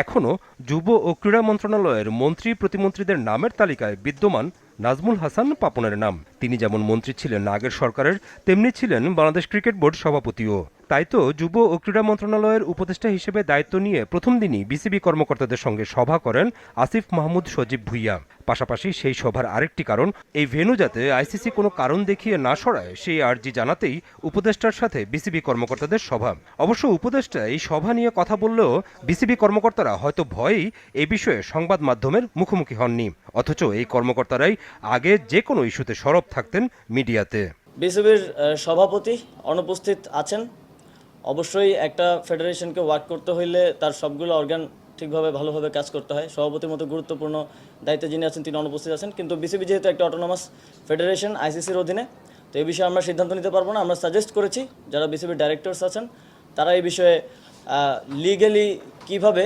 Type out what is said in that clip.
এখনও যুব ও ক্রীড়া মন্ত্রণালয়ের মন্ত্রী প্রতিমন্ত্রীদের নামের তালিকায় বিদ্যমান নাজমুল হাসান পাপনের নাম। তিনি যেমন মন্ত্রী ছিলেন আগের সরকারের, তেমনি ছিলেন বাংলাদেশ ক্রিকেট বোর্ড সভাপতিও। তাই তো যুব ও ক্রীড়া মন্ত্রণালয়ের উপদেষ্টা হিসেবে দায়িত্ব নিয়ে প্রথম দিনই বিসিবি কর্মকর্তাদের সঙ্গে সভা করেন আসিফ মাহমুদ সজীব ভুইয়া। পাশাপাশি সেই সভার আরেকটি কারণ, এই ভেন্যু যাতে আইসিসি কোনো কারণ দেখিয়ে না সরায় সেই আর্জি জানাতেই উপদেষ্টার সাথে বিসিবি কর্মকর্তাদের সভা। অবশ্য উপদেষ্টা এই সভা নিয়ে কথা বললেও বিসিবি কর্মকর্তারা হয়তো ভয়েই এই বিষয়ে সংবাদ মাধ্যমের মুখোমুখি হননি। অথচ এই কর্মকর্তারাই আগে যে কোনো ইস্যুতে সরব থাকতেন মিডিয়াতে। বিসিবির সভাপতি অনুপস্থিত আছেন। অবশ্যই একটা ফেডারেশনকে ওয়ার্ক করতে হইলে তার সবগুলো অর্গান ঠিকভাবে ভালোভাবে কাজ করতে হয়। সভাপতির মতো গুরুত্বপূর্ণ দায়িত্বে যিনি আছেন তিনি অনুপস্থিত আছেন। কিন্তু বিসিবি যেহেতু একটা অটোনমাস ফেডারেশন আইসিসির অধীনে, তো এই বিষয়ে আমরা সিদ্ধান্ত নিতে পারবো না। আমরা সাজেস্ট করেছি যারা বিসিবির ডাইরেক্টরস আছেন তারা এই বিষয়ে লিগ্যালি কিভাবে